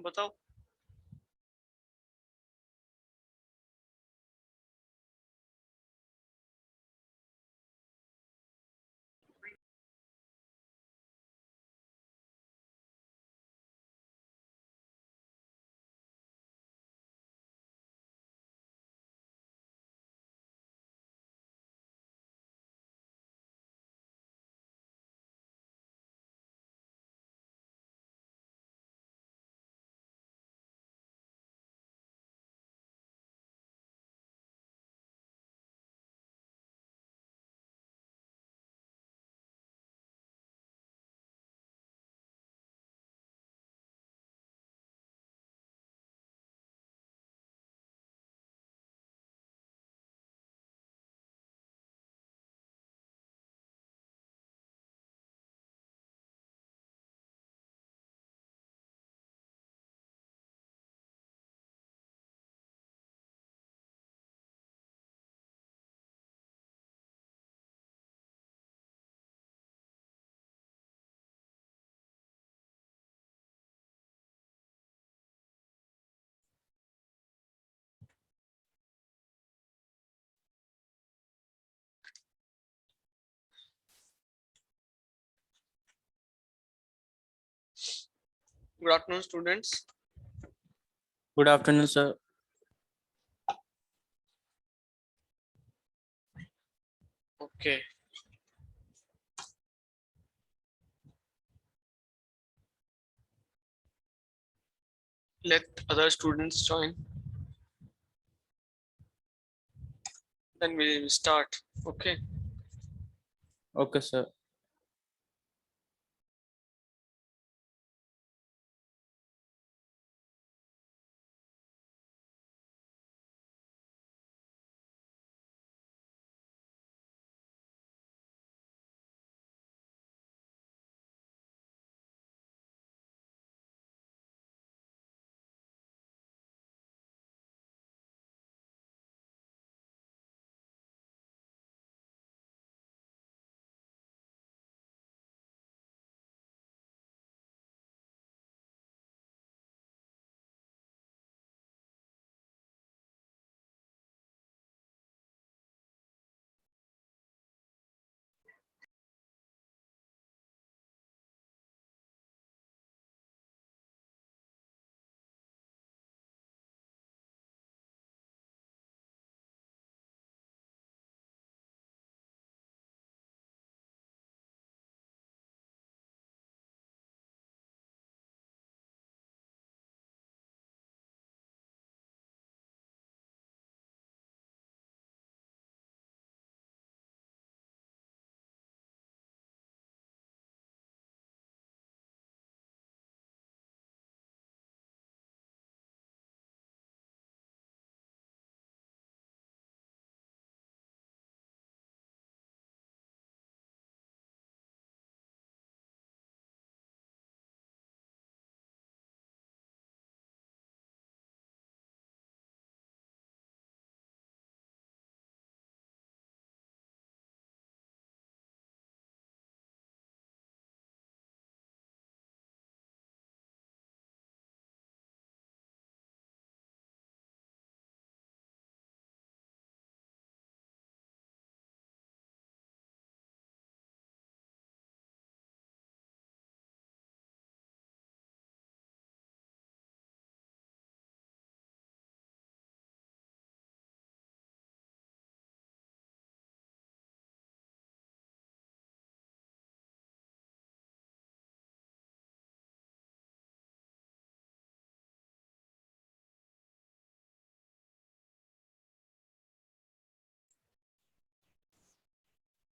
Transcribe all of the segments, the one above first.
बताओ। Good afternoon students. Good afternoon, sir. Okay, let other students join, then we will start. Okay, Okay, sir.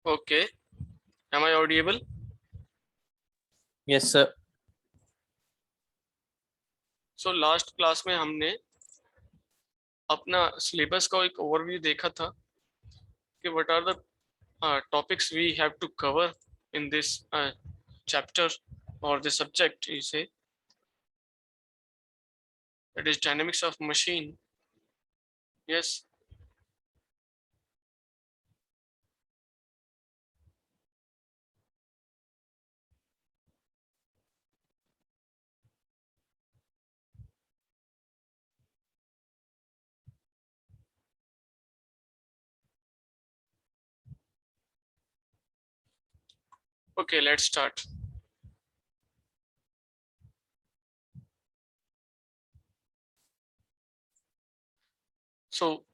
okay. Am I audible? Yes, sir. So last class में हमने अपना syllabus का एक overview देखा था कि what are the topics we have to cover in this chapter or the subject you say, that is dynamics of machine. Yes, Okay, let's start. So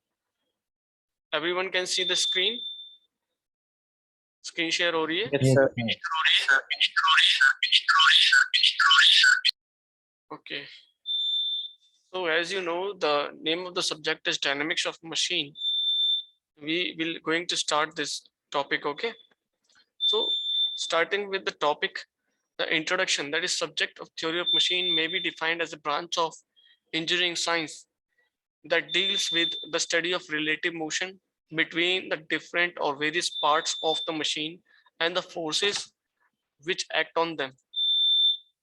everyone can see the screen. Screen share हो रही है? Yes, sir. Okay. So as you know, the name of the subject is dynamics of machine. We will going to start this topic. Okay. So starting with the topic, the introduction, that is subject of theory of machine may be defined as a branch of engineering science that deals with the study of relative motion between the different or various parts of the machine and the forces which act on them.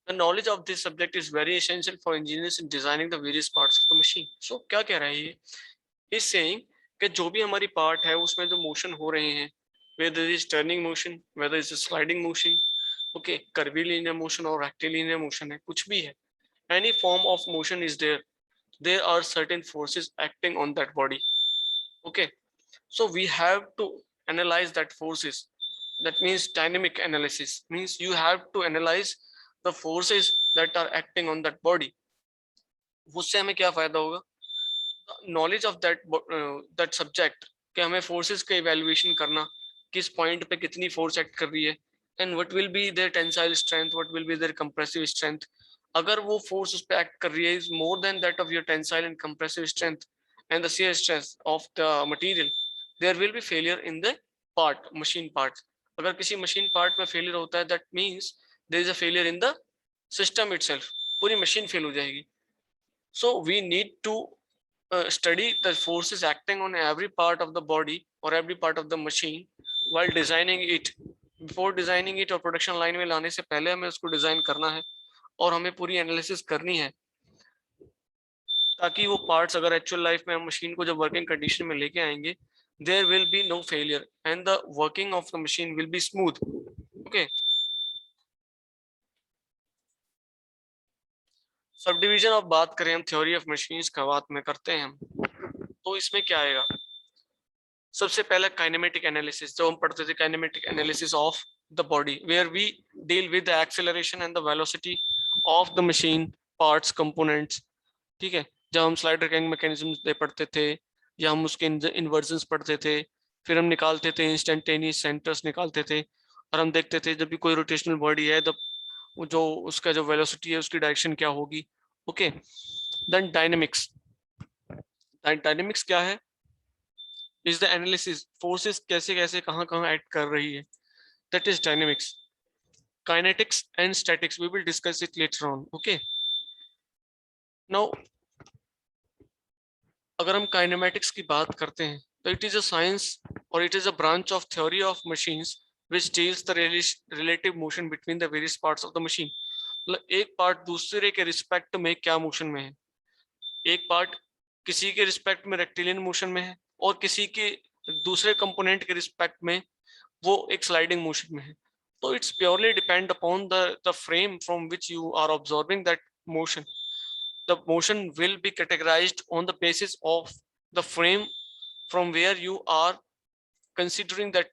The knowledge of this subject is very essential for engineers in designing the various parts of the machine. So क्या कह रहा है ये? Is saying कि जो भी हमारी part है उसमें जो मोशन हो रहे हैं, whether it is turning motion, whether it is sliding motion, okay, curvilinear motion or rectilinear motion है, कुछ भी है, any form of motion is there, there are certain forces acting on that body. Okay, so we have to analyze that forces. That means dynamic analysis means you have to analyze the forces that are acting on that body. उससे हमें क्या फायदा होगा? Knowledge of that subject कि हमें forces का evaluation करना, किस पॉइंट पे कितनी फोर्स एक्ट कर रही है, and what will be their tensile strength, what will be their compressive strength. अगर वो फोर्स उस पे एक्ट कर रही है is more than that of your tensile and compressive strength and the shear stress of the material, there will be failure in the part, machine part. अगर किसी machine part में फेलियर होता है, that means there is a failure in the system itself, पूरी machine fail हो जाएगी. So we need to study the forces acting on every part of the body or every part of the machine while designing it. Before designing it और production line में लाने से पहले हमें उसको डिजाइन करना है और हमें पूरी एनालिसिस करनी है ताकि वो पार्ट्स अगर एक्चुअल लाइफ में हम मशीन को जब वर्किंग कंडीशन में लेके आएंगे, there will be no failure and the working of the machine will be smooth. Okay, subdivision of बात करें हम थ्योरी ऑफ मशीन्स का बात में करते हैं हम, तो इसमें क्या आएगा? सबसे पहले काइनेमेटिक एनालिसिस जो हम पढ़ते थे, kinematic analysis of the body where we deal with the acceleration and the velocity of the machine parts components. ठीक है, जब हम स्लाइडर कैंग मैकेनिज्म पढ़ते थे या हम उसके इन्वर्जन्स पढ़ते थे, फिर हम निकालते थे इंस्टेंटेनियस सेंटर्स निकालते थे और हम देखते थे जब भी कोई रोटेशनल बॉडी है तो जो उसका जो वेलोसिटी है उसकी डायरेक्शन क्या होगी. Okay, then dynamics. डायनेमिक्स क्या है? इज द एनालिसिस फोर्सेस कैसे कैसे कहाँ कहाँ एक्ट कर रही है, that is dynamics. Kinetics and statics we will discuss it later on. Okay, now अगर हम काइनेमेटिक्स की बात करते हैं तो इट इज अ साइंस और it is a branch of theory of machines which deals the relative motion between the various parts of the machine. मतलब एक पार्ट दूसरे के रिस्पेक्ट में क्या मोशन में है, एक पार्ट किसी के रिस्पेक्ट में रेक्टिलियन मोशन में है और किसी के दूसरे कंपोनेंट के रिस्पेक्ट में वो एक स्लाइडिंग मोशन में है. तो it's purely depend upon the frame from which you are observing that motion. The motion will be categorized on the basis of the frame from where you are considering that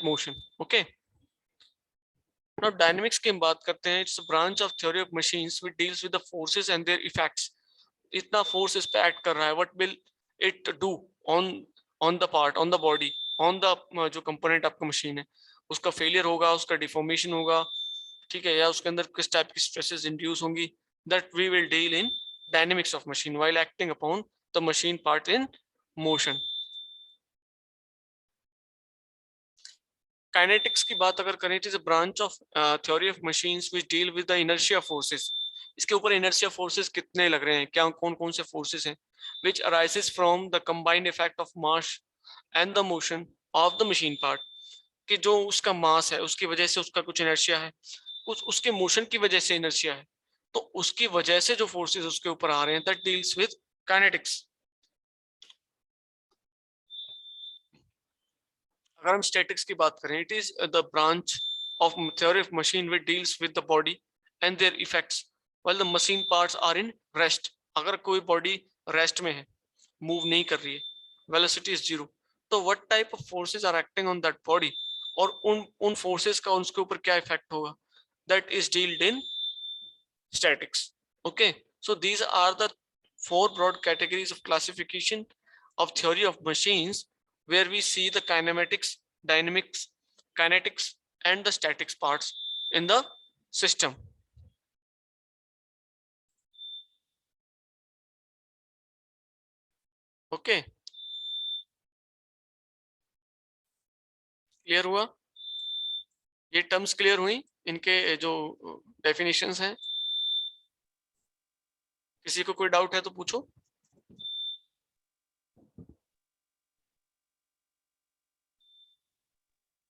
motion. Okay, now dynamics की हम बात करते हैं. It's a branch of theory of machines which deals with the forces and their effects. इतना force इस पे act कर रहा है, what will it do on the part, on the body, on the जो कंपोनेंट आपका मशीन है, उसका फेलियर होगा, उसका डिफॉर्मेशन होगा, ठीक है, या उसके अंदर किस टाइप की स्ट्रेसेस इंड्यूस होंगी, that we will deal in dynamics of machine while acting upon the machine part in motion. Kinetics की बात अगर करें, it is a branch of theory of machines which deal with the inertia forces. इसके ऊपर inertia forces कितने लग रहे हैं, क्या कौन कौन से forces हैं, which arises from the combined effect of mass and the motion of the machine part. कि जो उसका मास है उसकी वजह से उसका कुछ inertia है, कुछ उसके मोशन की वजह से inertia है, तो उसकी वजह से जो फोर्सेस उसके ऊपर आ रहे हैं, that deals with kinetics. अगर हम स्टैटिक्स की बात करें, it is the branch of theory of machine which deals with the body and their effects while the machine parts are in rest. अगर कोई बॉडी रेस्ट में है, मूव नहीं कर रही है, वेलोसिटी इज जीरो, तो what type of forces are acting on that body और उन फोर्सेस का उसके ऊपर क्या इफेक्ट होगा, that is dealt in statics. Okay, so these are the four broad categories of classification of theory of machines, where we see the kinematics, dynamics, kinetics and the statics parts in the system. Okay, clear हुआ? ये terms clear हुई, इनके जो definitions हैं? किसी को कोई doubt है तो पूछो।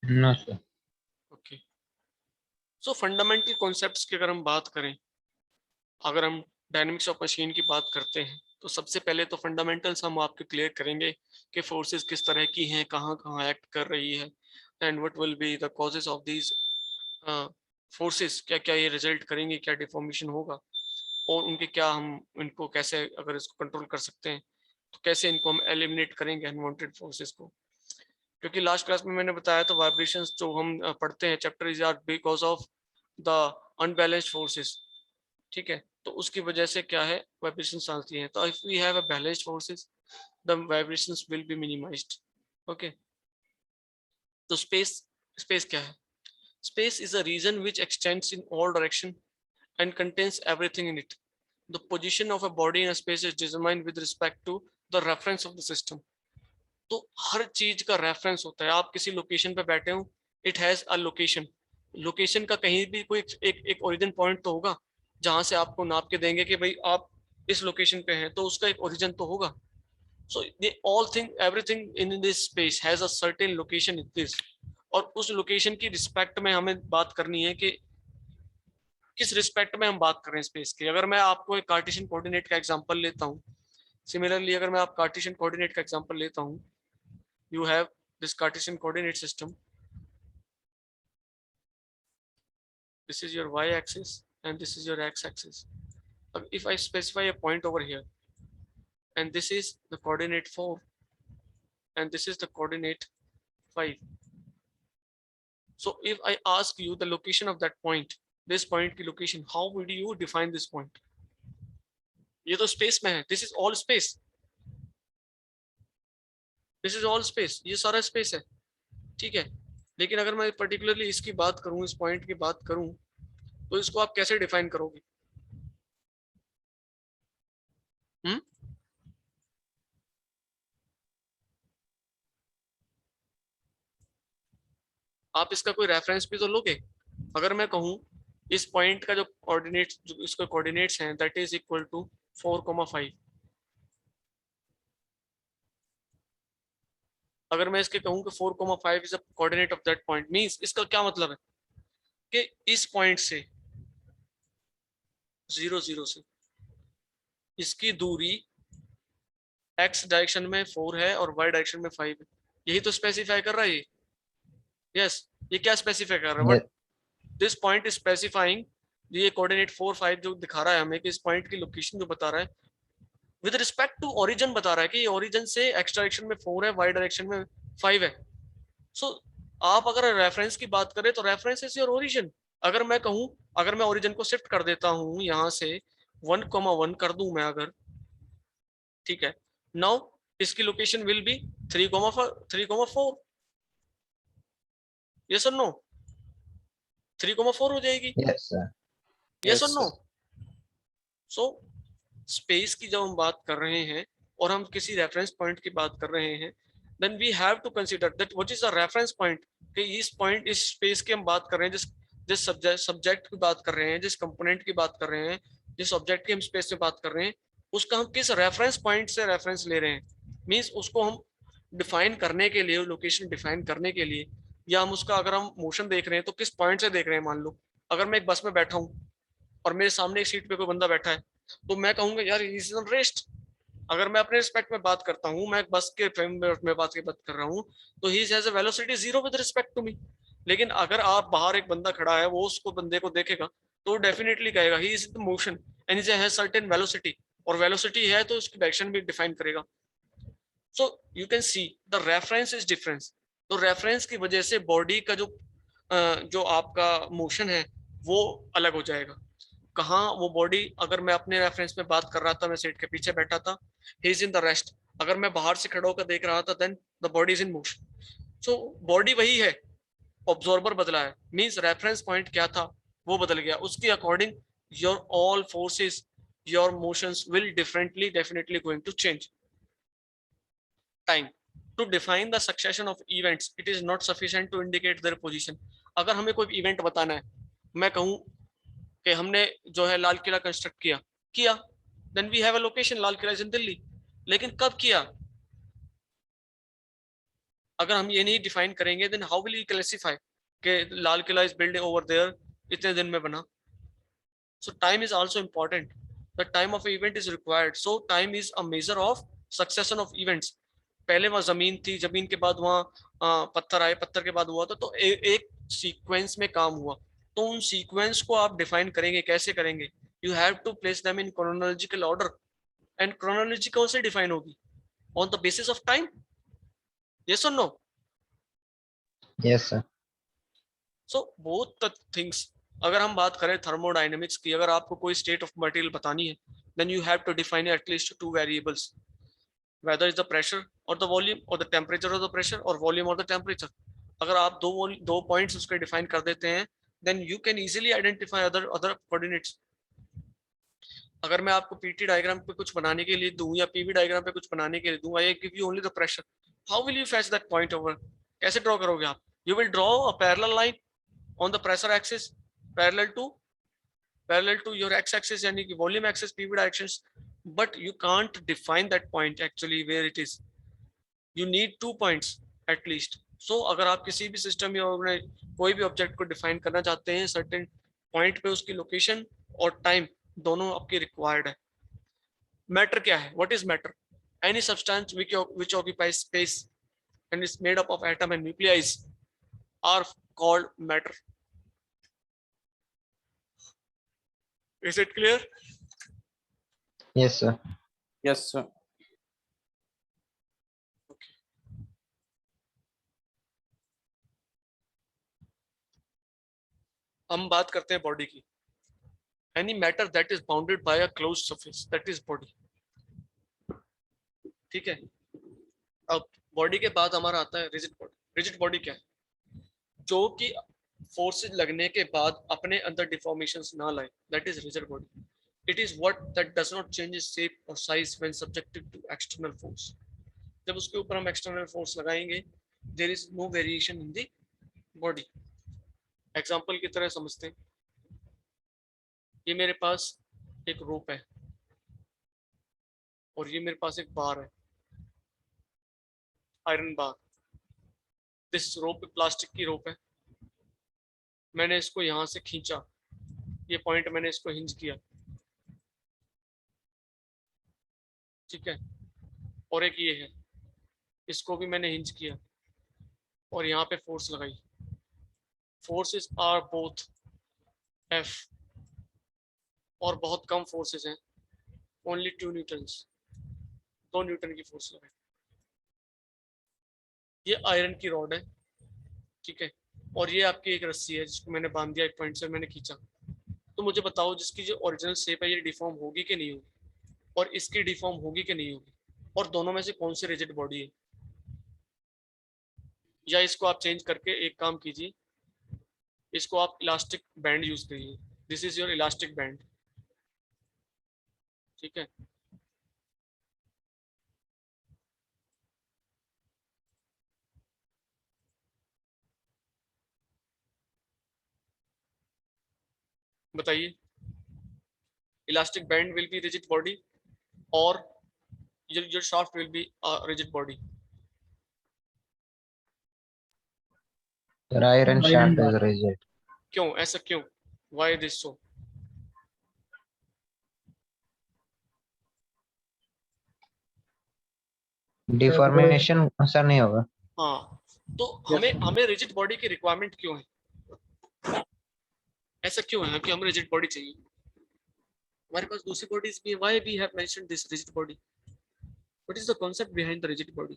No sir. Okay, so fundamental concepts की अगर हम बात करें, अगर हम डायनेमिक्स ऑफ मशीन की बात करते हैं, तो सबसे पहले तो फंडामेंटल्स हम आपके क्लियर करेंगे कि फोर्सेस किस तरह की हैं, कहाँ कहाँ एक्ट कर रही है, and what will be the causes of these forces, क्या क्या ये रिजल्ट करेंगे, क्या डिफॉर्मेशन होगा, और उनके क्या हम इनको कैसे, अगर इसको कंट्रोल कर सकते हैं तो कैसे इनको हम एलिमिनेट करेंगे अनवांटेड फोर्सेस को। क्योंकि लास्ट क्लास में मैंने बताया तो वाइब्रेशंस जो हम पढ़ते हैं chapter is are because of the unbalanced forces, ठीक है, तो उसकी वजह से क्या है, वाइब्रेशंस आती हैं। तो if we have a balanced forces the vibrations will be minimized. Okay, तो स्पेस क्या है? Space is a region which extends in all direction and contains everything in it. The position of a body in a space is determined with respect to the reference of the system. तो हर चीज का reference होता है। आप किसी location पे बैठे हो, it has a location. Location का कहीं भी कोई एक ओरिजिन पॉइंट तो होगा जहां से आपको नाप के देंगे कि भाई आप इस लोकेशन पे हैं, तो उसका एक ओरिजिन तो होगा। सो ये all thing everything in this space has a certain location in this, और उस लोकेशन की रिस्पेक्ट में हमें बात करनी है कि किस रिस्पेक्ट में हम बात कर रहे हैं स्पेस की। अगर मैं आपको एक कार्टेशियन कोऑर्डिनेट का एग्जांपल लेता हूँ, सिमिलरली अगर मैं आप कार्टेशियन कोऑर्डिनेट का एग्जांपल लेता हूँ, you have this Cartesian coordinate system, this is your y axis and this is your x axis. If I specify a point over here and this is the coordinate 4 and this is the coordinate 5, so if I ask you the location of that point, this point की location, how would you define this point? ये तो space में है, this is all space, this is all space, ये सारा space है, ठीक है। लेकिन अगर मैं पर्टिकुलरली इसकी बात करूं, इस पॉइंट की बात करूं, तो इसको आप कैसे डिफाइन करोगे? हम्म, आप इसका कोई रेफरेंस भी तो लोगे। अगर मैं कहूं इस पॉइंट का जो कोऑर्डिनेट्स, जो इसके कोऑर्डिनेट्स हैं, दैट इज इक्वल टू 4,5, अगर मैं इसके कहूं कि 4,5 is the coordinate of that point, means इसका क्या मतलब है कि इस पॉइंट से 0 0 से इसकी दूरी x डायरेक्शन में 4 है और y डायरेक्शन में 5 है। यही तो स्पेसिफाई कर रहा है ये। यस, ये क्या स्पेसिफाई कर रहा है? What this point is specifying, ये कोऑर्डिनेट 4 5 जो दिखा रहा है हमें कि इस पॉइंट की लोकेशन जो बता रहा है विद रिस्पेक्ट टू ओरिजिन, बता रहा है कि ये ओरिजिन से x डायरेक्शन में 4 है, y डायरेक्शन में 5 है। सो आप अगर रेफरेंस की बात करें तो रेफरेंस इज योर ओरिजिन। अगर मैं कहूं, अगर मैं ओरिजिन को शिफ्ट कर देता हूं यहां से 1,1 कर दूं मैं अगर, ठीक है, नाउ इसकी लोकेशन विल बी 3,4, यस और नो? 3,4 हो जाएगी, यस सर। यस और Yes, no? sir. So space की जब हम बात कर रहे हैं और हम किसी रेफरेंस पॉइंट की बात कर रहे हैं, then we have to consider that what is the reference point, कि इस पॉइंट, इस स्पेस की हम बात कर रहे हैं, जिस जिस सब्जेक्ट की बात कर रहे हैं, जिस कंपोनेंट की बात कर रहे हैं, जिस ऑब्जेक्ट की हम स्पेस में बात कर रहे हैं, उसका हम किस रेफरेंस पॉइंट से रेफरेंस ले रहे हैं। मींस उसको हम डिफाइन करने के लिए, लोकेशन डिफाइन करने के लिए, या हम उसका अगर हम मोशन देख रहे हैं तो किस पॉइंट से देख रहे हैं। मान लो अगर मैं एक बस में बैठा हूँ और मेरे सामने एक सीट पे कोई बंदा बैठा है, तो मैं कहूंगा यार इज ऑन रेस्ट। अगर मैं अपने रिस्पेक्ट में बात करता हूँ, मैं बस के फ्रेम में बात कर रहा हूँ, तो he has a velocity 0 with respect to me. लेकिन अगर आप बाहर एक बंदा खड़ा है, वो उसको बंदे को देखेगा तो डेफिनेटली कहेगा ही is in motion and is has certain velocity, और वेलोसिटी है तो उसकी डायरेक्शन भी डिफाइन करेगा। So you can see the reference is difference. तो रेफरेंस की वजह से बॉडी का जो आपका मोशन है वो अलग हो जाएगा। कहाँ वो बॉडी, अगर मैं अपने रेफरेंस में बात कर रहा था, मैं सीट के पीछे बैठा था, he is in the rest. अगर मैं बाहर से खड़ा होकर देख रहा था, then the body is in motion. So body वही है, ऑब्जॉर्बर बदला है, मींस रेफरेंस पॉइंट क्या था वो बदल गया। उसके according your all forces, your motions will differently definitely going to change. Time to define the succession of events, it is not sufficient to indicate their position. अगर हमें कोई इवेंट बताना है, मैं कहूँ कि हमने जो है लाल किला कंस्ट्रक्ट किया किया then we have a location, Lal Qila is in Delhi. लेकिन कब किया, अगर हम ये नहीं डिफाइन करेंगे, then how will you classify कि Lal Qila is build over there, इतने दिन में बना। So time is also important, the time of event is required. So time is a measure of succession of events. पहले वहां जमीन थी, जमीन के बाद वहां पत्थर आए, पत्थर के बाद हुआ था, तो एक सीक्वेंस में काम हुआ। तो उन सीक्वेंस को आप डिफाइन करेंगे, कैसे करेंगे, you have to place them in chronological order. And chronology कौन से डिफाइन होगी, on the basis of time, yes और no? Yes, sir. So both the things. अगर हम बात करें थर्मोडायनेमिक्स की, अगर आपको कोई स्टेट ऑफ मटेरियल बतानी है, then you have to define at least two variables, whether is the pressure or the volume or the temperature or the pressure or volume or the temperature। अगर आप दो पॉइंट्स उसके डिफाइन कर देते हैं, then you can easily identify other coordinates। अगर मैं आपको पीटी डायग्राम पे कुछ बनाने के लिए दूं या पीवी डायग्राम पे कुछ बनाने के लिए दूं, I give you only the pressure, how will you fetch that point over, कैसे ड्रॉ करोगे आप? You will draw a parallel line on the pressure axis, parallel to your x axis, यानी कि volume axis, PV directions, but you can't define that point actually where it is, you need 2 points at least। so अगर आप किसी भी system या कोई भी object को डिफाइन करना चाहते हैं, सर्टेन पॉइंट पे उसकी लोकेशन और टाइम दोनों आपकी रिक्वायर्ड है। मैटर क्या है, what is matter? Any substance which occupies space and is made up of atom and nuclei are called matter। is it clear? Yes, sir. Yes, sir. हम बात करते हैं बॉडी की। Any matter that is bounded by a close surface, that is body. ठीक है, अब body के बाद हमारा आता है रिजिड बॉडी। रिजिड बॉडी क्या है? जो कि फोर्सेस लगने के बाद अपने अंदर डिफॉर्मेशंस ना लाए, that is rigid body. It is what that does not change its shape और size when subjected to external force. जब उसके ऊपर हम एक्सटर्नल फोर्स लगाएंगे, there is no variation in the body. Example की तरह समझते हैं, ये मेरे पास एक रोप है और ये मेरे पास एक बार है, iron bar. This rope plastic की रोप है, मैंने इसको यहाँ से खींचा, ये पॉइंट मैंने इसको हिंज किया, ठीक है, और एक ये है, इसको भी मैंने हिंज किया और यहाँ पे फोर्स लगाई। फोर्सेस आर बोथ एफ, और बहुत कम फोर्सेस हैं, ओनली 2 न्यूटन्स, 2 न्यूटन की फोर्स लगाई। ये आयरन की रॉड है, ठीक है, और ये आपकी एक रस्सी है जिसको मैंने बांध दिया, एक पॉइंट से मैंने खींचा। तो मुझे बताओ, जिसकी जो ओरिजिनल शेप है ये डिफॉर्म होगी कि नहीं होगी, और इसकी डिफॉर्म होगी कि नहीं होगी, और दोनों में से कौन सी रिजिड बॉडी है? या इसको आप चेंज करके एक काम कीजिए, इसको आप इलास्टिक बैंड यूज करिए। This is your elastic band, ठीक है। बताइए, elastic band will be rigid body और your shaft will be a rigid body? The iron shaft is rigid. क्यों, ऐसा क्यों, why this so? Deformation ऐसा नहीं होगा। हाँ, तो हमें हमें रिजिड बॉडी की रिक्वायरमेंट क्यों है? ऐसा क्यों है कि हमें रिजिड बॉडी चाहिए? हमारे पास दूसरी बॉडीज भी है, why we have mentioned this rigid body? What is the concept behind the rigid body?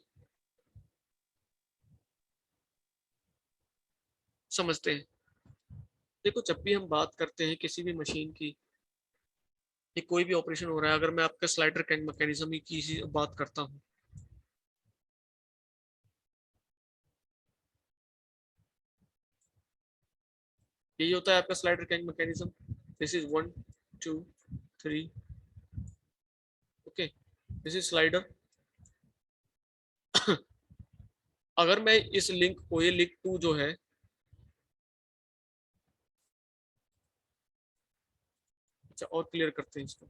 समझते हैं। देखो जब भी हम बात करते हैं किसी भी मशीन की, ये कोई भी ऑपरेशन हो रहा है, अगर मैं आपका स्लाइडर क्रैंक मैकेनिज्म की बात करता हूँ, यही होता है आपका slider crank mechanism. This is 1 2 3, okay, this is slider. अगर मैं इस लिंक को, ये लिंक 2 जो है, अच्छा और क्लियर करते हैं इसको,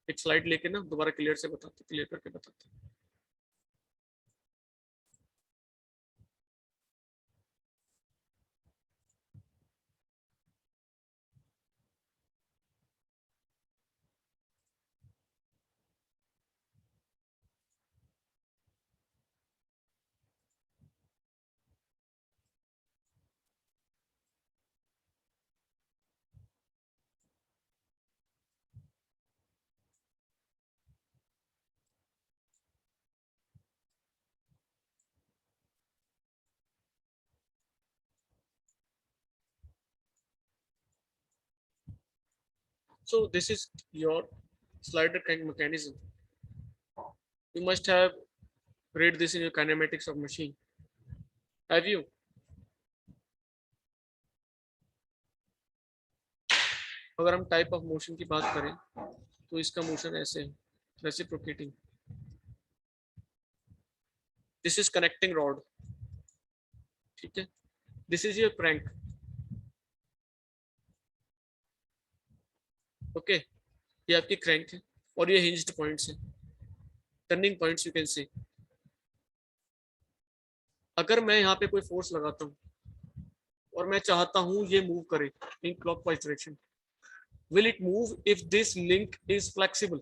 एक स्लाइड लेके ना दोबारा क्लियर से बताते, क्लियर करके बताते हैं। So this is your slider crank mechanism. You must have read this in your kinematics of machine. Have you? अगर हम टाइप ऑफ मोशन की बात करें तो इसका मोशन ऐसे है, reciprocating. This is connecting rod, ठीक है। This is your crank, okay. ये आपकी क्रैंक है और ये हिंज्ड पॉइंट्स है, turning points you can say. अगर मैं यहाँ पे कोई फोर्स लगाता हूँ और मैं चाहता हूँ ये मूव करे in clockwise direction, will it move if this link is flexible?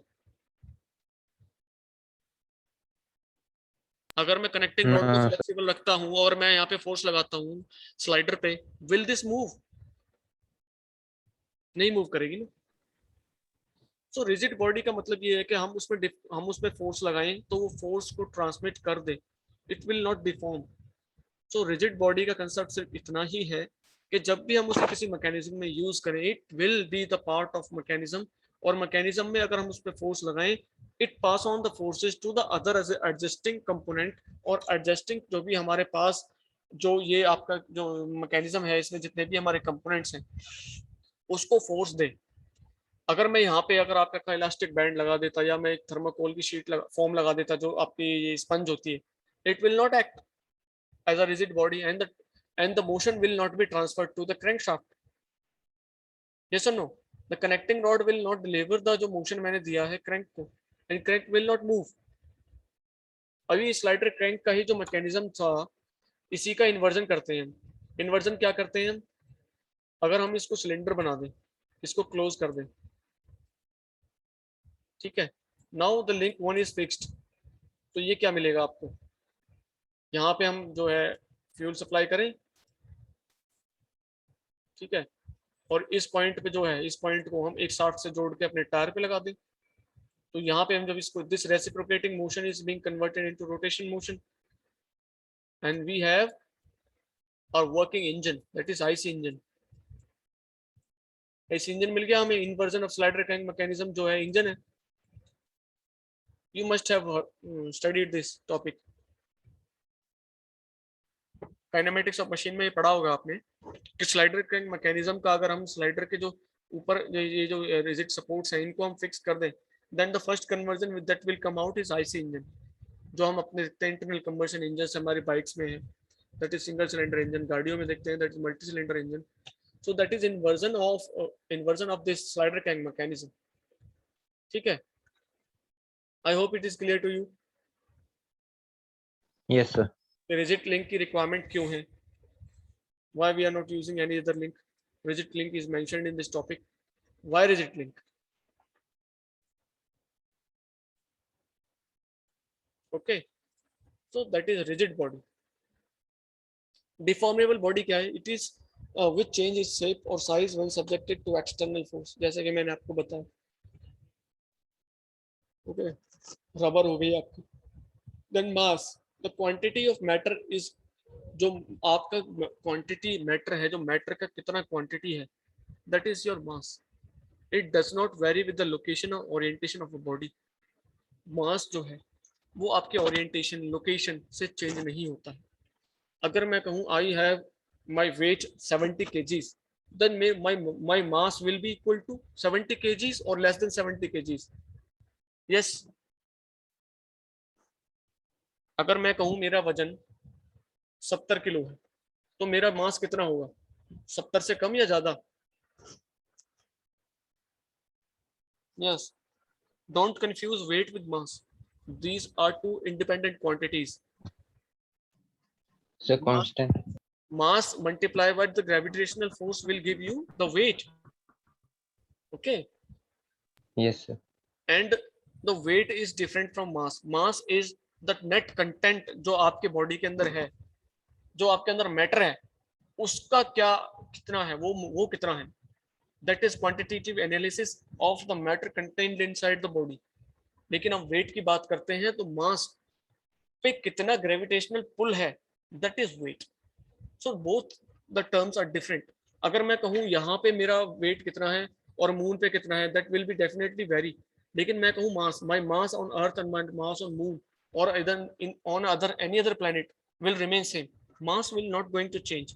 अगर मैं कनेक्टिंग रॉड को No, sir. फ्लेक्सिबल रखता हूँ और मैं यहाँ पे फोर्स लगाता हूँ स्लाइडर पे, will this move? नहीं मूव करेगी ना। सो रिजिड बॉडी का मतलब ये है कि हम उसमें फोर्स लगाएं तो वो फोर्स को ट्रांसमिट कर दे, it will not deform. So rigid body का कंसेप्ट सिर्फ इतना ही है कि जब भी हम उसे किसी मैकेनिज्म में यूज करें, it will be the part of mechanism, और मैकेनिज्म में अगर हम उस पर फोर्स लगाएं, it pass on the forces to the other adjusting component, और एडजस्टिंग जो भी हमारे पास, जो ये आपका जो मैकेनिज्म है, इसमें जितने भी हमारे कंपोनेंट्स हैं उसको फोर्स दे। अगर मैं यहाँ पे अगर आपका इलास्टिक बैंड लगा देता, या मैं एक थर्माकोल की शीट फॉर्म लगा देता जो आपकी ये स्पंज होती है, it will not act as a rigid body, and the motion will not be transferred to the crankshaft. Yes or no? The connecting rod will not deliver the जो motion मैंने दिया है क्रैंक को, and crank will not move. अभी slider crank का ही जो mechanism था, इसी का इन्वर्जन करते हैं। इन्वर्जन क्या करते हैं? अगर हम इसको सिलेंडर बना दें, इसको क्लोज कर दें, ठीक है, now the link 1 is fixed, तो ये क्या मिलेगा आपको? यहाँ पे हम जो है फ्यूल सप्लाई करें, ठीक है, और इस पॉइंट पे जो है, इस पॉइंट को हम एक शाफ्ट से जोड़ के अपने टायर पे लगा दें, तो यहाँ पे हम जब इसको, this reciprocating motion is being converted into rotation motion, and we have our working engine, that is IC engine. ऐसे इंजन मिल गया हमें, inversion of slider crank mechanism जो है इंजन है। You must have studied this topic, kinematics of machine में पढ़ा होगा आपने कि स्लाइडर क्रैंक मैकेनिज्म का, अगर हम स्लाइडर के जो ऊपर ये जो रिजिड सपोर्ट्स हैं इनको हम फिक्स कर दें, then the first conversion with that will come out is IC engine, जो हम अपने देखते हैं इंटरनल कंबशन इंजन हमारी बाइक्स में है, that is single cylinder engine, गाड़ियों में देखते हैं that is multi cylinder engine. So that is inversion of this slider crank mechanism, ठीक है। I hope it is clear to you. Yes, sir. Rigid link की requirement क्यों है? Why we are not using any other link? Rigid link is mentioned in this topic. Why rigid link? Okay, so that is rigid body. Deformable body क्या है? It is which change its shape or size when subjected to external force. जैसे कि मैंने आपको बताया, okay, rubber हो गई आपकी। Then mass, the quantity of matter is जो आपका क्वांटिटी मैटर है, जो मैटर का कितना क्वांटिटी है, that is your mass. It does not very with the location और ओरिएंटेशन ऑफ अ बॉडी. मास जो है वो आपके ओरिएंटेशन, लोकेशन से चेंज नहीं होता है. अगर मैं कहूँ I have my weight 70 kgs, then my mass will be equal to 70 kgs or less than 70 kgs. yes. अगर मैं कहूँ मेरा वजन 70 किलो है तो मेरा मास कितना होगा? 70 से कम या ज्यादा? yes. don't confuse weight with mass. These are two independent quantities. It's a constant. Mass multiplied by the gravitational force will give you the weight. Okay. Yes, sir. And the weight is different from mass. Mass is the net content जो आपके body के अंदर है, जो आपके अंदर matter है, उसका क्या कितना है, वो कितना है. That is quantitative analysis of the matter contained inside the body. लेकिन हम वेट की बात करते हैं तो मास पे कितना ग्रेविटेशनल पुल है, that is weight. So both the terms are different. अगर मैं कहूँ यहाँ पे मेरा वेट कितना है और मून पे कितना है, that will be definitely very. लेकिन मैं कहूँ mass, my mass on earth and my mass on moon और on other any other planet will remain same. Mass will not going to change.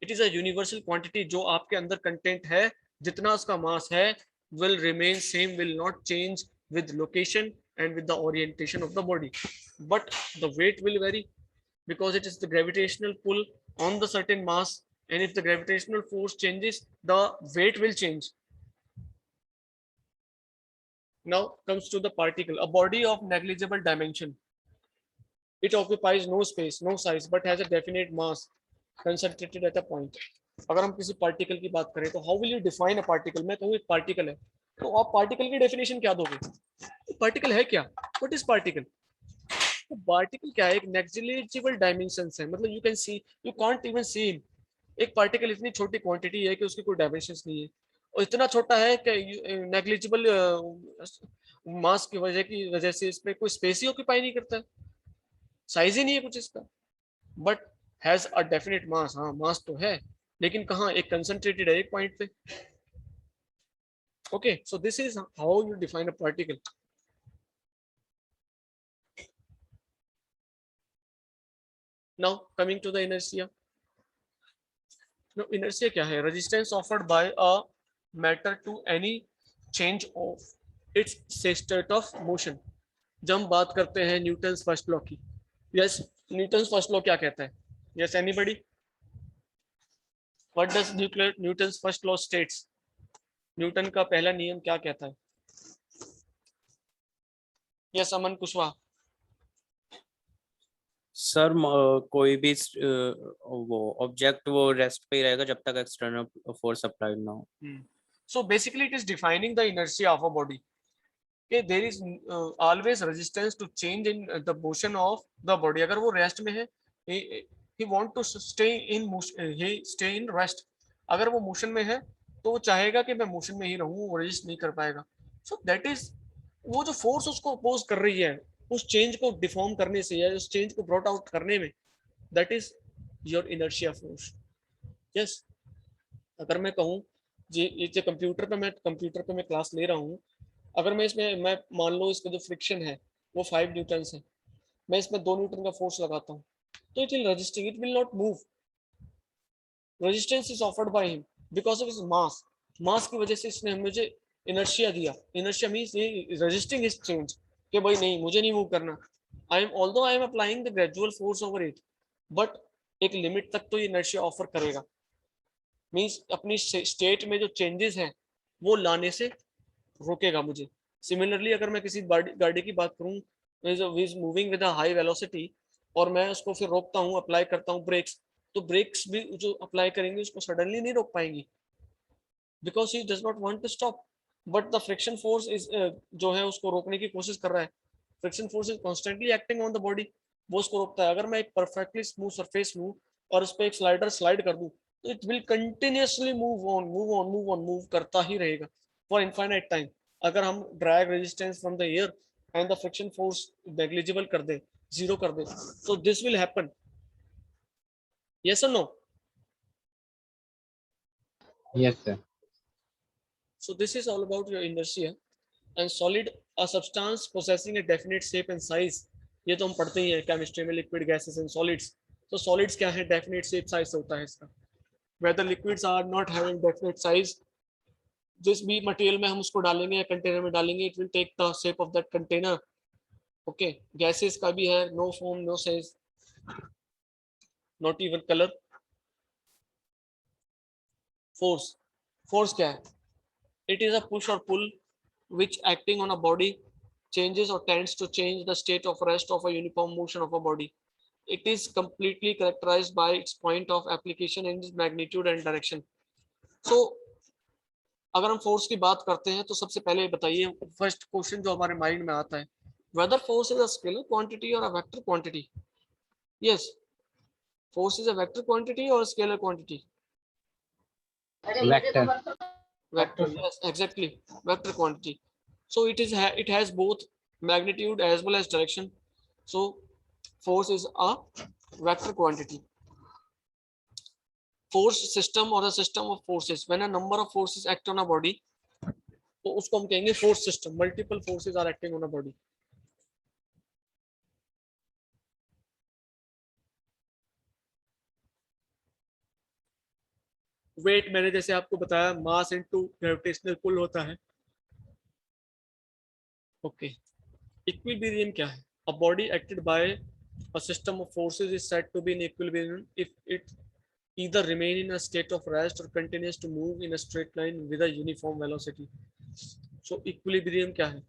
It is a universal quantity जो आपके अंदर content है, जितना उसका मास है will remain same, will not change with location and with the orientation of the body. But the weight will vary because it is the gravitational pull on the certain mass, and if the gravitational force changes, the weight will change. Now comes to the particle. A body of negligible dimension. It occupies no space, no size, but has a definite mass concentrated at a point. अगर हम किसी particle की बात करें तो how will you define a particle? मैं कहूँ एक पार्टिकल है तो आप पार्टिकल की डेफिनेशन क्या दोगे? पार्टिकल है क्या? What is particle? तो पार्टिकल क्या है? एक नेग्लिजिबल डायमेंशंस है, मतलब you can see, you can't even see. एक पार्टिकल इतनी छोटी क्वांटिटी है कि उसकी कोई डायमेंशंस नहीं है, और इतना छोटा है कि नेग्लिजिबल मास की वजह से इसमें कोई स्पेस ही ऑक्यूपाई नहीं करता है, साइज ही नहीं है कुछ इसका. बट हैज अ डेफिनेट मास. हाँ, मास तो है, लेकिन कहाँ? एक कंसंट्रेटेड है एक पॉइंट पे. Okay, so this is how you define a particle. Now coming to the inertia. Inertia क्या है? Resistance offered by a matter to any change of its state of motion. जब हम बात करते हैं न्यूटन्स फर्स्ट लॉ की, yes, Newton's first law क्या कहता है? Yes, anybody? What does Newton's first law states? Newton का पहला नियम क्या कहता है? यस, अमन कुशवाहा. सर कोई भी वो ऑब्जेक्ट वो रेस्ट पे ही रहेगा जब तक एक्सटर्नल फोर्स अप्लाइड ना हो. So basically it is defining the inertia of a body. Okay, there is always resistance to change in the motion of the body. अगर वो रेस्ट में है, he want to stay in motion, he stay in rest. अगर वो motion में है तो वो चाहेगा कि मैं मोशन में ही रहूं, वो रेजिस्ट नहीं कर पाएगा. So that is, वो जो फोर्स उसको अपोज कर रही है उस चेंज को डिफॉर्म करने से या उस चेंज को ब्रॉट आउट करने में, that is your inertia force. Yes. अगर मैं कहूँ ये कंप्यूटर पे मैं क्लास ले रहा हूँ, अगर मैं मान लो इसका जो फ्रिक्शन है वो 5 न्यूटन है, मैं इसमें 2 न्यूटन का फोर्स लगाता हूँ तो it will resisting, it will not move. Resistance is offered by him because of his mass. Mass की वजह से इसने मुझे इनर्शिया दिया. Inertia means resisting his change, कि भाई नहीं, मुझे नहीं मूव करना. Although I am applying the gradual force over it, but एक लिमिट तक तो इनर्शिया ऑफर करेगा. मींस अपनी स्टेट में जो चेंजेस हैं वो लाने से रोकेगा मुझे. सिमिलरली अगर मैं किसी गाड़ी की बात करूं, is moving with a high velocity और मैं उसको फिर रोकता हूं, अप्लाई करता हूं ब्रेक्स, तो ब्रेक्स भी जो अप्लाई करेंगे उसको सडनली नहीं रोक पाएंगी because he does not want to stop. But the friction force is जो है उसको रोकने की कोशिश कर रहा है. Friction force is constantly acting on the body, वो उसको रोकता है. अगर मैं एक परफेक्टली स्मूथ सरफेस लूं और उस पर एक स्लाइडर स्लाइड कर दूं तो इट विल कंटिन्यूअसली मूव करता ही रहेगा फॉर इनफाइनाइट टाइम. अगर हम drag resistance from the air and the friction force negligible कर दे, जीरो कर दे, तो this will happen. Yes or no? Yes, sir. So this is all about your inertia. And solid, a substance possessing a definite shape and size. ये तो हम पढ़ते ही हैं chemistry में, liquid gases and solids. तो solids क्या है, definite shape size होता है इसका. Whether liquids are not having definite size, जिस भी मटेरियल में हम उसको डालेंगे या कंटेनर में डालेंगे, it will take the shape of that container. Okay, gases का भी है, no form no size, not even colour. Force, force क्या है? It is a push or pull which acting on a body changes or tends to change the state of rest of a uniform motion of a body. It is completely characterized by its point of application and its magnitude and direction. So अगर हम force की बात करते हैं तो सबसे पहले बताइए, फर्स्ट क्वेश्चन जो हमारे माइंड में आता है, whether force is a scalar quantity or a vector quantity. Yes, force is a vector quantity or a scalar quantity. Vector. Vector, yes, exactly, vector quantity. So it has both magnitude as well as direction. So force is a vector quantity. Force system or the system of forces, when a number of forces act on a body, तो उसको हम कहेंगे force system. Multiple forces are acting on a body. Weight मैंने जैसे आपको बताया, mass into gravitational pull होता है. ओके, इक्विलिब्रियम क्या है? A body acted by a system of forces is said to be in equilibrium if it either remain in a state of rest or continues to move in a straight line with a uniform velocity. So equilibrium क्या है?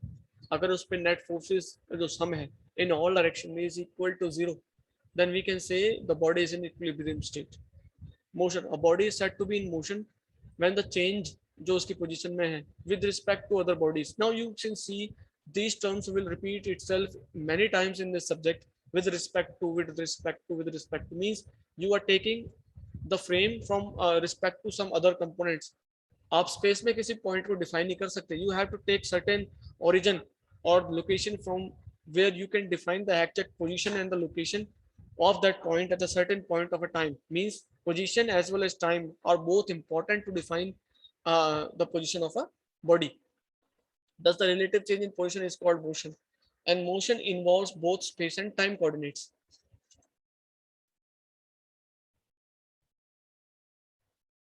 अगर उस पे net forces जो sum है in all direction is equal to 0, then we can say the body is in equilibrium state. Motion, a body is said to be in motion when the change जो उसकी position में है with respect to other bodies. Now you can see these terms will repeat itself many times in this subject. With respect to, with respect to, with respect to means you are taking the frame from respect to some other components. आप space में किसी point को define नहीं कर सकते. You have to take certain origin और location from where you can define the exact position and the location of that point at a certain point of a time. Means position as well as time are both important to define the position of a body. Thus the relative change in position is called motion, and motion involves both space and time coordinates.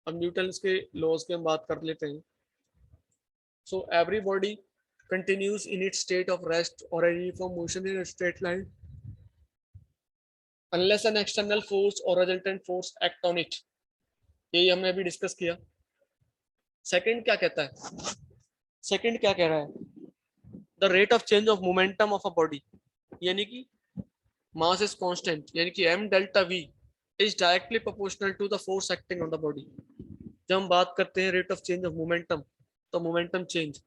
अब Newton के laws की हम बात कर लेते हैं. So every body continues in its state of rest or a uniform motion in a straight line unless an external force or resultant force act on it. यही हमने अभी डिस्कस किया. सेकंड क्या कहता है? सेकंड क्या कह रहा है? The rate of change of momentum of a body, यानी कि मास इज कांस्टेंट, यानी कि m delta v is directly proportional to the force acting on the body. जब हम बात करते हैं rate of change of momentum, तो मोमेंटम चेंज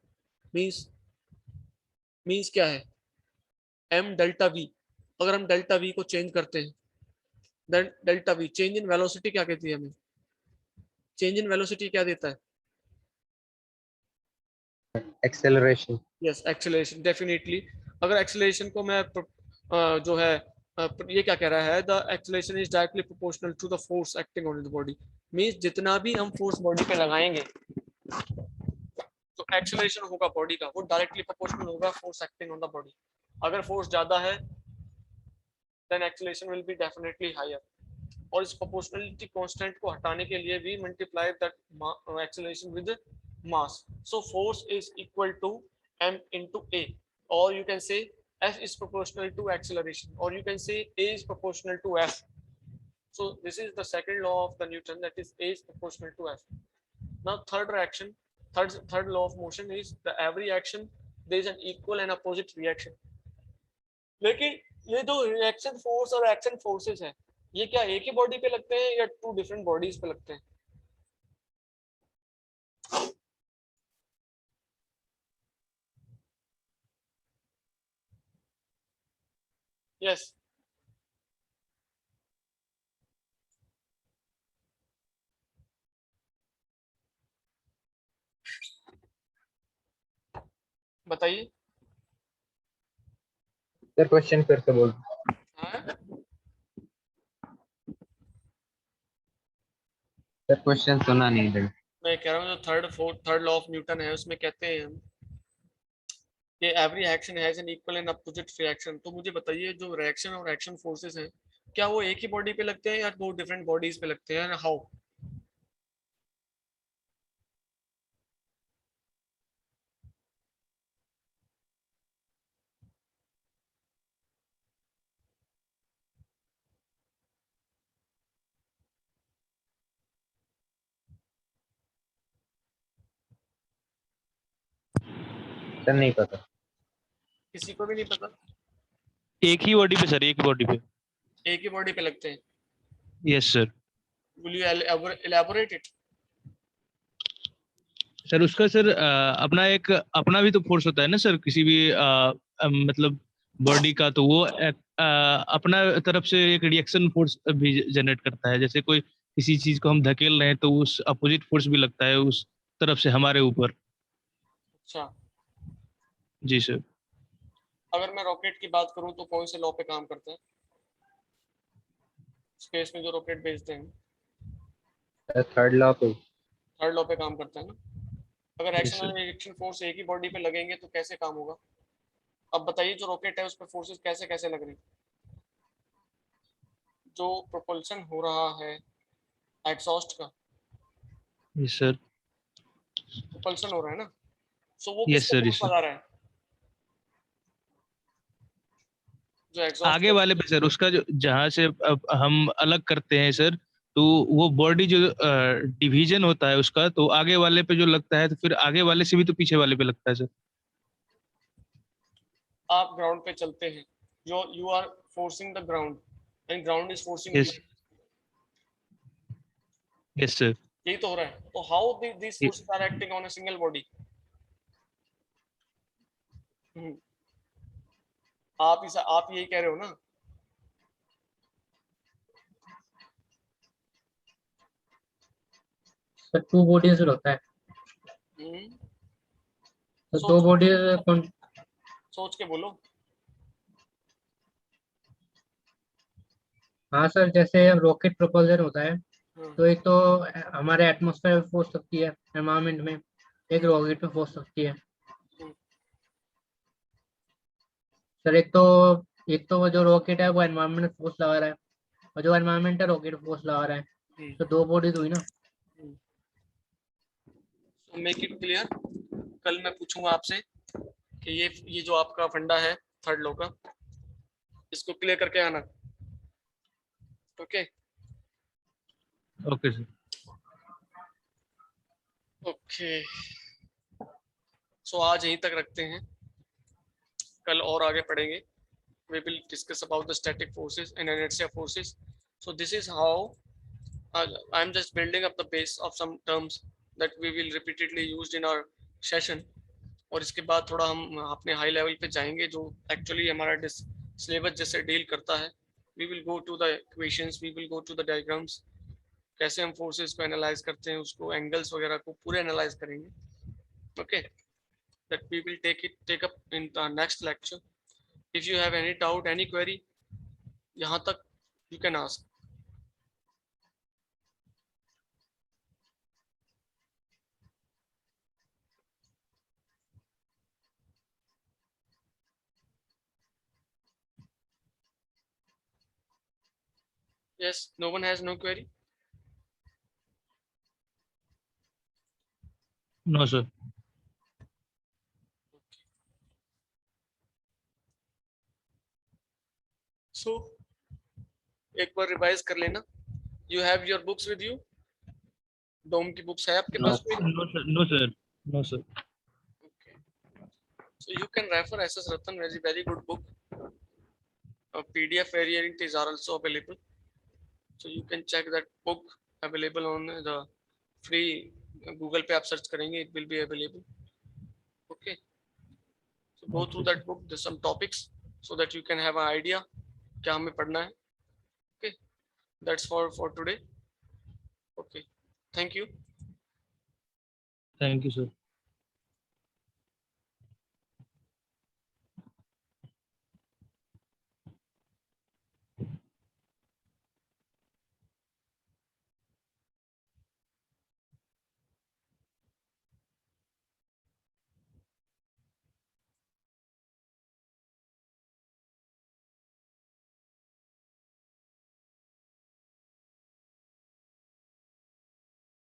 मींस क्या है? m delta v. अगर हम डेल्टा v को चेंज करते हैं, देन delta v change in velocity क्या कहती है? हमें चेंज इन वेलोसिटी क्या देता है? Acceleration. Yes, acceleration. डेफिनेटली अगर एक्सेलरेशन को मैं जो है ये क्या कह रहा है? The acceleration is directly proportional to the force acting on the body. Means जितना भी हम फोर्स बॉडी पे लगाएंगे, तो एक्सेलरेशन होगा बॉडी का, वो डायरेक्टली प्रोपोर्शनल होगा force acting on the body. अगर फोर्स ज्यादा है, then acceleration will be definitely higher. और इस प्रोपोर्शनलिटी कांस्टेंट को हटाने के लिए भी multiply that acceleration with mass. So force is equal to m into a, or you can say f is proportional to acceleration, or you can say a is proportional to f. So this is the second law of the Newton, that is a is proportional to f. Now third reaction, third law of motion is the every action there is an equal and opposite reaction. लेकिन ये जो reaction force और action forces है, ये क्या एक ही body पे लगते हैं या टू डिफरेंट बॉडीज पे लगते हैं? यस, बताइए. सर क्वेश्चन फिर से बोल. हाँ? सर क्वेश्चन सुना नहीं इधर। मैं कह रहा हूँ जो थर्ड लॉ ऑफ न्यूटन है उसमें कहते हैं हम कि every action has an equal and opposite reaction. तो मुझे बताइए जो रिएक्शन और एक्शन फोर्सेस हैं क्या वो एक ही बॉडी पे लगते हैं या दो डिफरेंट बॉडीज पे लगते हैं, हाउ? सर नहीं पता। किसी को भी नहीं पता? एक ही बॉडी पे सर, एक बॉडी पे। एक ही बॉडी पे लगते हैं। Yes sir. Will you elaborate it? Sir उसका सर अपना एक अपना भी तो फोर्स होता है ना सर, किसी भी मतलब बॉडी का, तो वो अपना तरफ से एक रिएक्शन फोर्स भी जनरेट करता है। जैसे कोई किसी चीज को हम धकेल रहे हैं तो उस अपोजिट फोर्स भी लगता है उस तरफ से हमारे ऊपर। अच्छा, जी सर। अगर मैं रॉकेट की बात करूं तो कौन से लॉ पे काम करता है? स्पेस में जो रॉकेट भेजते हैं सर थर्ड लॉ पे। थर्ड लॉ पे काम करता है ना। अगर Yes, एक्शन sir. और रिएक्शन फोर्स एक ही बॉडी पे लगेंगे तो कैसे काम होगा? अब बताइए जो रॉकेट है उस पर फोर्सेस कैसे कैसे लग रही? जो प्रोपल्शन हो रहा है एग्जॉस्ट का, यस सर। प्रोपल्शन हो रहा है ना, सो वो Yes, किस पे sir, फोर्स yes, sir. लगा रहा है? जो एग्जॉस्ट आगे वाले पे सर, उसका जो जहां से अब हम अलग करते हैं सर, तो वो बॉडी जो डिवीजन होता है उसका, तो आगे वाले पे जो लगता है तो फिर आगे वाले से भी तो पीछे वाले पे लगता है सर। आप ग्राउंड पे चलते हैं, जो you are forcing the ground and ground is forcing yes. You, yes sir. यही तो हो रहा है। तो how these forces are acting on a single body? आप यही कह रहे हो ना? सर टू बॉडीज होता है, हम्म, तो सोच दो बॉडीज। सोच के बोलो। हाँ सर, जैसे रॉकेट प्रोपल्जर होता है, हाँ, तो एक तो हमारे एटमॉस्फेयर में फोर्स लगती है, एनवायरमेंट में, एक रॉकेट में फोर्स लगती है। हम्म, सर एक तो वो जो रॉकेट है वो एनवायरमेंट में फोर्स लगा रहा है, और जो एनवायरमेंट है रॉकेट में फोर्स लगा रहा है, हम्म, तो दो बॉडीज हुई ना। तो मेक इट क्लियर। कल मैं पूछूंगा आपसे कि ये जो आपका फंडा है थर्ड लॉ का, इसको क्लियर करके आना। Okay okay sir. ओके, सो आज यहीं तक रखते हैं, कल और आगे पढ़ेंगे। We will discuss about the static forces and inertia forces. So this is how I'm just building up the base of some terms that we will repeatedly used in our session. और इसके बाद थोड़ा हम अपने high level पे जाएंगे जो actually हमारा सिलेबस जैसे डील करता है। We will go to the equations, we will go to the diagrams, कैसे हम फोर्सेस को एनालाइज करते हैं, उसको एंगल्स वगैरह को पूरे एनालाइज करेंगे। Okay, that we will take up in the next lecture. If you have any doubt, any query, यहाँ तक you can ask. Yes, no one has no query. No sir. So एक बार revise कर लेना। You have your books with you? डोम की books है आपके No. पास कोई? No sir. No sir. No sir. Okay. So you can refer SS Ratan, very good book. A PDF variant is also available. So you can check that book available on the free Google पे आप search करेंगे, it will be available. Okay. So go through that book. There's some topics so that you can have an idea क्या हमें पढ़ना है. Okay. That's for today. Okay. Thank you. Thank you sir.